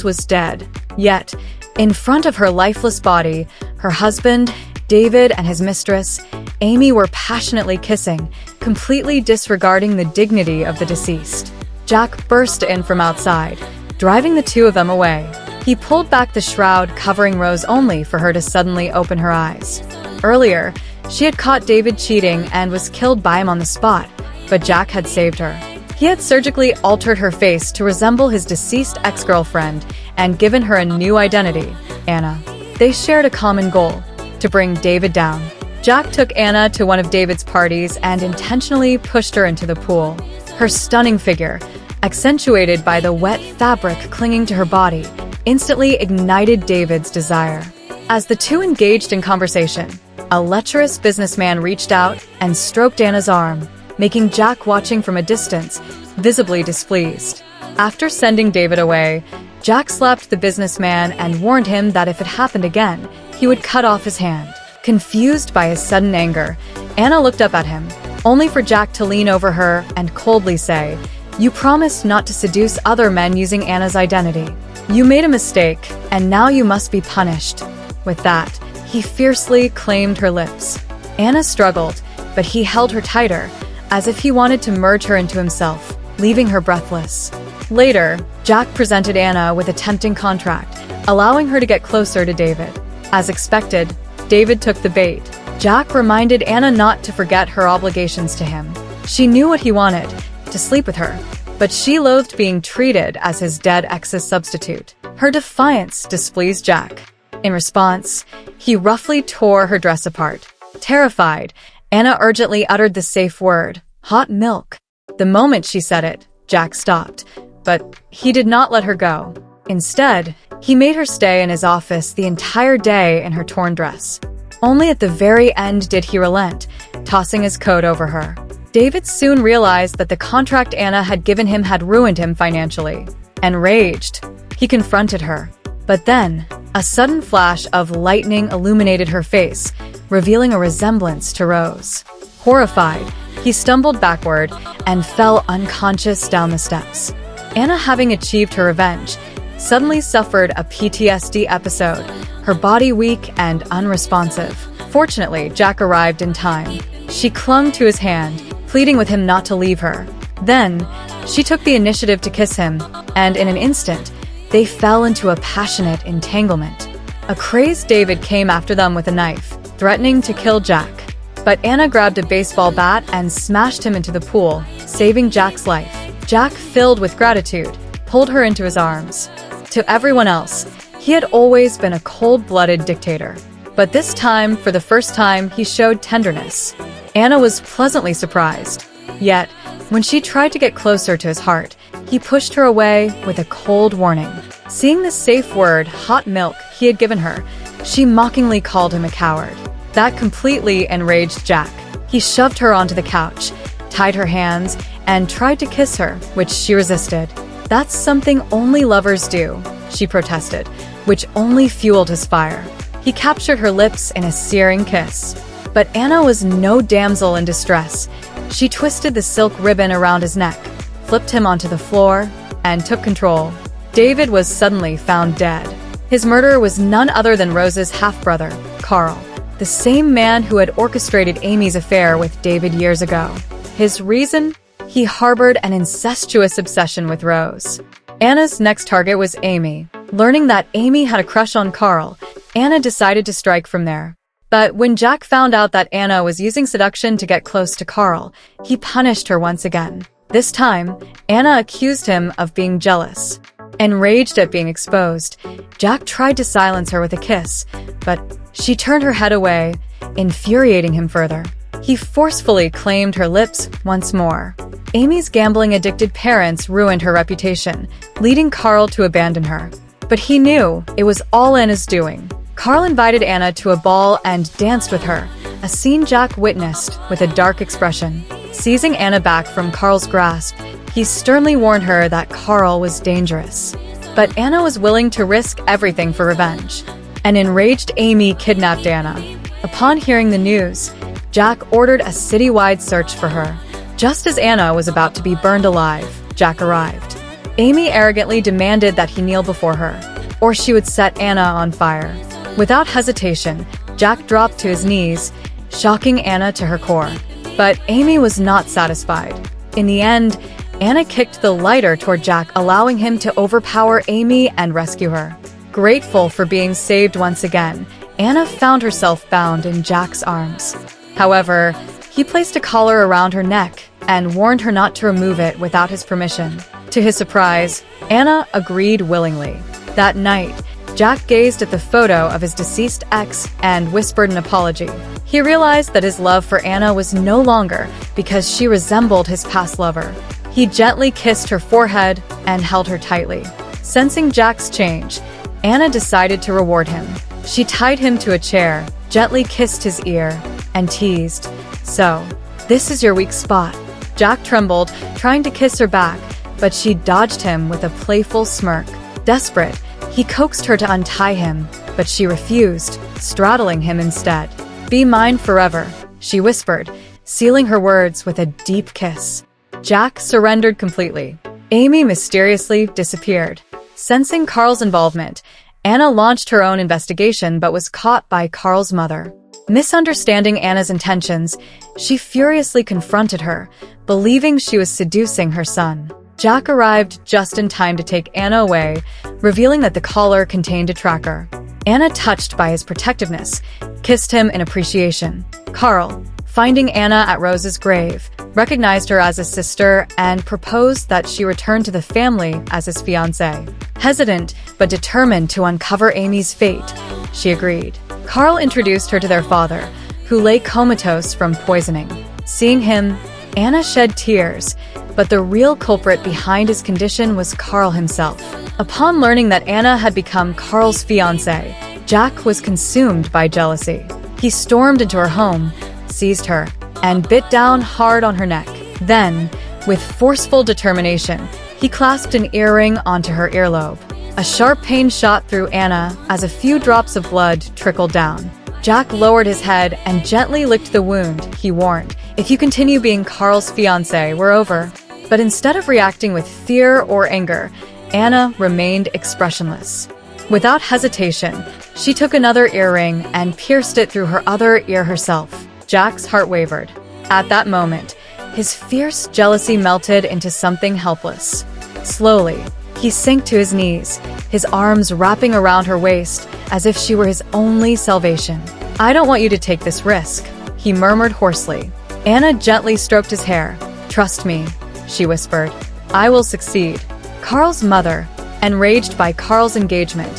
was dead. Yet, in front of her lifeless body, her husband, David, and his mistress, Amy, were passionately kissing, completely disregarding the dignity of the deceased. Jack burst in from outside, driving the two of them away. He pulled back the shroud covering Rose only for her to suddenly open her eyes. Earlier, she had caught David cheating and was killed by him on the spot, but Jack had saved her. He had surgically altered her face to resemble his deceased ex-girlfriend and given her a new identity, Anna. They shared a common goal: to bring David down. Jack took Anna to one of David's parties and intentionally pushed her into the pool. Her stunning figure, accentuated by the wet fabric clinging to her body, instantly ignited David's desire. As the two engaged in conversation, a lecherous businessman reached out and stroked Anna's arm, making Jack, watching from a distance, visibly displeased. After sending David away, Jack slapped the businessman and warned him that if it happened again, he would cut off his hand. Confused by his sudden anger, Anna looked up at him, only for Jack to lean over her and coldly say, "You promised not to seduce other men using Anna's identity. You made a mistake, and now you must be punished." With that, he fiercely claimed her lips. Anna struggled, but he held her tighter, as if he wanted to merge her into himself, leaving her breathless. Later, Jack presented Anna with a tempting contract, allowing her to get closer to David. As expected, David took the bait. Jack reminded Anna not to forget her obligations to him. She knew what he wanted, to sleep with her, but she loathed being treated as his dead ex's substitute. Her defiance displeased Jack. In response, he roughly tore her dress apart. Terrified, Anna urgently uttered the safe word, "hot milk." The moment she said it, Jack stopped, but he did not let her go. Instead, he made her stay in his office the entire day in her torn dress. Only at the very end did he relent, tossing his coat over her. David soon realized that the contract Anna had given him had ruined him financially. Enraged, he confronted her. But then, a sudden flash of lightning illuminated her face, revealing a resemblance to Rose. Horrified, he stumbled backward and fell unconscious down the steps. Anna, having achieved her revenge, suddenly suffered a PTSD episode, her body weak and unresponsive. Fortunately, Jack arrived in time. She clung to his hand, pleading with him not to leave her. Then, she took the initiative to kiss him, and in an instant, they fell into a passionate entanglement. A crazed David came after them with a knife, threatening to kill Jack. But Anna grabbed a baseball bat and smashed him into the pool, saving Jack's life. Jack, filled with gratitude, pulled her into his arms. To everyone else, he had always been a cold-blooded dictator. But this time, for the first time, he showed tenderness. Anna was pleasantly surprised. Yet, when she tried to get closer to his heart, he pushed her away with a cold warning. Seeing the safe word, "hot milk," he had given her, she mockingly called him a coward. That completely enraged Jack. He shoved her onto the couch, tied her hands, and tried to kiss her, which she resisted. "That's something only lovers do," she protested, which only fueled his fire. He captured her lips in a searing kiss. But Anna was no damsel in distress. She twisted the silk ribbon around his neck, flipped him onto the floor, and took control. David was suddenly found dead. His murderer was none other than Rose's half-brother, Carl, the same man who had orchestrated Amy's affair with David years ago. His reason? He harbored an incestuous obsession with Rose. Anna's next target was Amy. Learning that Amy had a crush on Carl, Anna decided to strike from there. But when Jack found out that Anna was using seduction to get close to Carl, he punished her once again. This time, Anna accused him of being jealous. Enraged at being exposed, Jack tried to silence her with a kiss, but she turned her head away, infuriating him further. He forcefully claimed her lips once more. Amy's gambling-addicted parents ruined her reputation, leading Carl to abandon her. But he knew it was all Anna's doing. Carl invited Anna to a ball and danced with her, a scene Jack witnessed with a dark expression. Seizing Anna back from Carl's grasp, he sternly warned her that Carl was dangerous. But Anna was willing to risk everything for revenge. An enraged Amy kidnapped Anna. Upon hearing the news, Jack ordered a citywide search for her. Just as Anna was about to be burned alive, Jack arrived. Amy arrogantly demanded that he kneel before her, or she would set Anna on fire. Without hesitation, Jack dropped to his knees, shocking Anna to her core. But Amy was not satisfied. In the end, Anna kicked the lighter toward Jack, allowing him to overpower Amy and rescue her. Grateful for being saved once again, Anna found herself bound in Jack's arms. However, he placed a collar around her neck and warned her not to remove it without his permission. To his surprise, Anna agreed willingly. That night, Jack gazed at the photo of his deceased ex and whispered an apology. He realized that his love for Anna was no longer because she resembled his past lover. He gently kissed her forehead and held her tightly. Sensing Jack's change, Anna decided to reward him. She tied him to a chair, gently kissed his ear, and teased, "So, this is your weak spot." Jack trembled, trying to kiss her back, but she dodged him with a playful smirk. Desperate, he coaxed her to untie him, but she refused, straddling him instead. "Be mine forever," she whispered, sealing her words with a deep kiss. Jack surrendered completely. Amy mysteriously disappeared. Sensing Carl's involvement, Anna launched her own investigation but was caught by Carl's mother. Misunderstanding Anna's intentions, she furiously confronted her, believing she was seducing her son. Jack arrived just in time to take Anna away, revealing that the collar contained a tracker. Anna, touched by his protectiveness, kissed him in appreciation. Carl, finding Anna at Rose's grave, recognized her as his sister and proposed that she return to the family as his fiancée. Hesitant but determined to uncover Amy's fate, she agreed. Carl introduced her to their father, who lay comatose from poisoning. Seeing him, Anna shed tears, but the real culprit behind his condition was Carl himself. Upon learning that Anna had become Carl's fiancée, Jack was consumed by jealousy. He stormed into her home, seized her, and bit down hard on her neck. Then, with forceful determination, he clasped an earring onto her earlobe. A sharp pain shot through Anna as a few drops of blood trickled down. Jack lowered his head and gently licked the wound. He warned, "If you continue being Carl's fiancée, we're over." But instead of reacting with fear or anger, Anna remained expressionless. Without hesitation, she took another earring and pierced it through her other ear herself. Jack's heart wavered. At that moment, his fierce jealousy melted into something helpless. Slowly, he sank to his knees, his arms wrapping around her waist as if she were his only salvation. "I don't want you to take this risk," he murmured hoarsely. Anna gently stroked his hair. "Trust me," she whispered. "I will succeed." Carl's mother, enraged by Carl's engagement,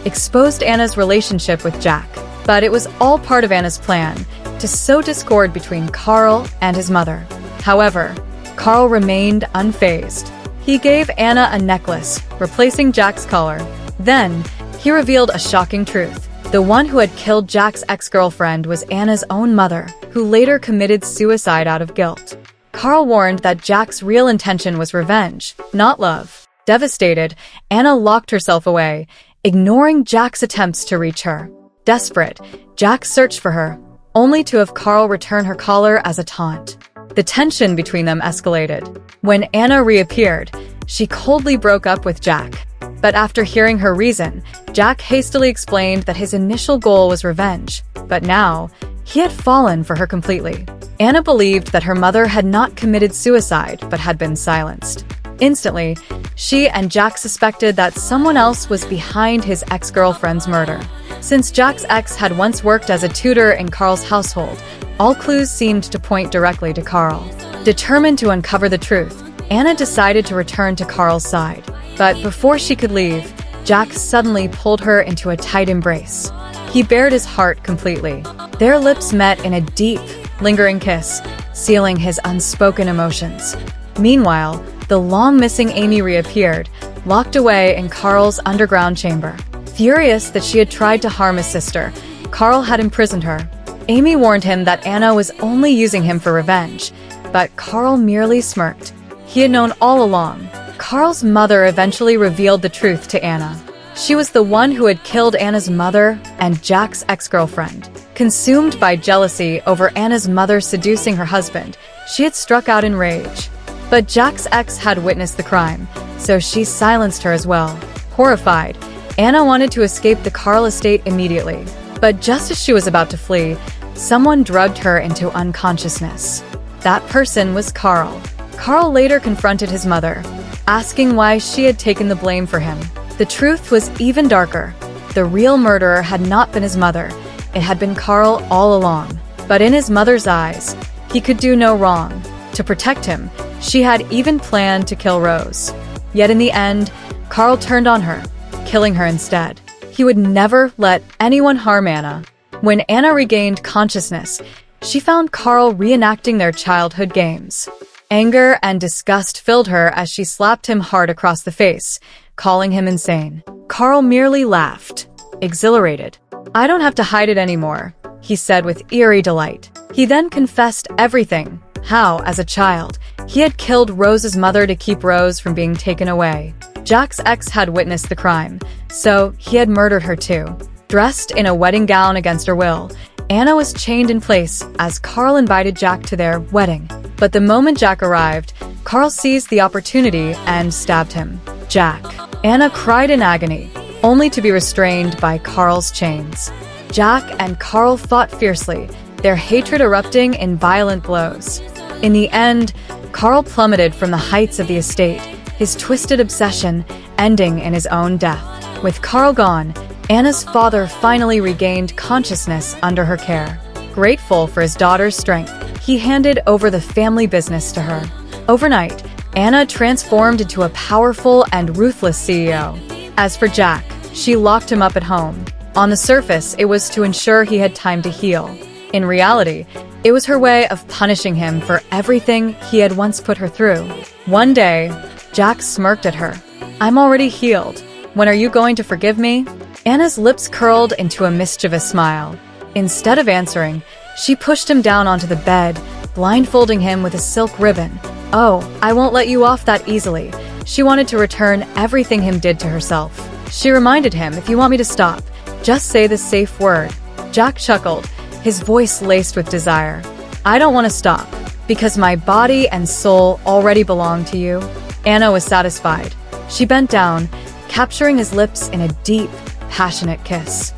exposed Anna's relationship with Jack. But it was all part of Anna's plan to sow discord between Carl and his mother. However, Carl remained unfazed. He gave Anna a necklace, replacing Jack's collar. Then, he revealed a shocking truth. The one who had killed Jack's ex-girlfriend was Anna's own mother, who later committed suicide out of guilt. Carl warned that Jack's real intention was revenge, not love. Devastated, Anna locked herself away, ignoring Jack's attempts to reach her. Desperate, Jack searched for her, only to have Carl return her collar as a taunt. The tension between them escalated. When Anna reappeared, she coldly broke up with Jack. But after hearing her reason, Jack hastily explained that his initial goal was revenge. But now, he had fallen for her completely. Anna believed that her mother had not committed suicide but had been silenced. Instantly, she and Jack suspected that someone else was behind his ex-girlfriend's murder. Since Jack's ex had once worked as a tutor in Carl's household, all clues seemed to point directly to Carl. Determined to uncover the truth, Anna decided to return to Carl's side. But before she could leave, Jack suddenly pulled her into a tight embrace. He bared his heart completely. Their lips met in a deep, lingering kiss, sealing his unspoken emotions. Meanwhile, the long-missing Amy reappeared, locked away in Carl's underground chamber. Furious that she had tried to harm his sister, Carl had imprisoned her. Amy warned him that Anna was only using him for revenge, but Carl merely smirked. He had known all along. Carl's mother eventually revealed the truth to Anna. She was the one who had killed Anna's mother and Jack's ex-girlfriend. Consumed by jealousy over Anna's mother seducing her husband, she had struck out in rage. But Jack's ex had witnessed the crime, so she silenced her as well. Horrified, Anna wanted to escape the Carl estate immediately. But just as she was about to flee, someone drugged her into unconsciousness. That person was Carl. Carl later confronted his mother, asking why she had taken the blame for him. The truth was even darker. The real murderer had not been his mother. It had been Carl all along. But in his mother's eyes, he could do no wrong. To protect him, she had even planned to kill Rose. Yet in the end, Carl turned on her, killing her instead. He would never let anyone harm Anna. When Anna regained consciousness, she found Carl reenacting their childhood games. Anger and disgust filled her as she slapped him hard across the face, calling him insane. Carl merely laughed, exhilarated. "I don't have to hide it anymore," he said with eerie delight. He then confessed everything, how, as a child, he had killed Rose's mother to keep Rose from being taken away. Jack's ex had witnessed the crime, so he had murdered her too. Dressed in a wedding gown against her will, Anna was chained in place as Carl invited Jack to their wedding. But the moment Jack arrived, Carl seized the opportunity and stabbed him. Jack. Anna cried in agony, only to be restrained by Carl's chains. Jack and Carl fought fiercely, their hatred erupting in violent blows. In the end, Carl plummeted from the heights of the estate, his twisted obsession ending in his own death. With Carl gone, Anna's father finally regained consciousness under her care. Grateful for his daughter's strength, he handed over the family business to her. Overnight, Anna transformed into a powerful and ruthless CEO. As for Jack, she locked him up at home. On the surface, it was to ensure he had time to heal. In reality, it was her way of punishing him for everything he had once put her through. One day, Jack smirked at her. "I'm already healed. When are you going to forgive me?" Anna's lips curled into a mischievous smile. Instead of answering, she pushed him down onto the bed, blindfolding him with a silk ribbon. "Oh, I won't let you off that easily." She wanted to return everything him did to herself. She reminded him, "If you want me to stop, just say the safe word." Jack chuckled, his voice laced with desire. "I don't want to stop, because my body and soul already belong to you." Anna was satisfied. She bent down, capturing his lips in a deep, passionate kiss.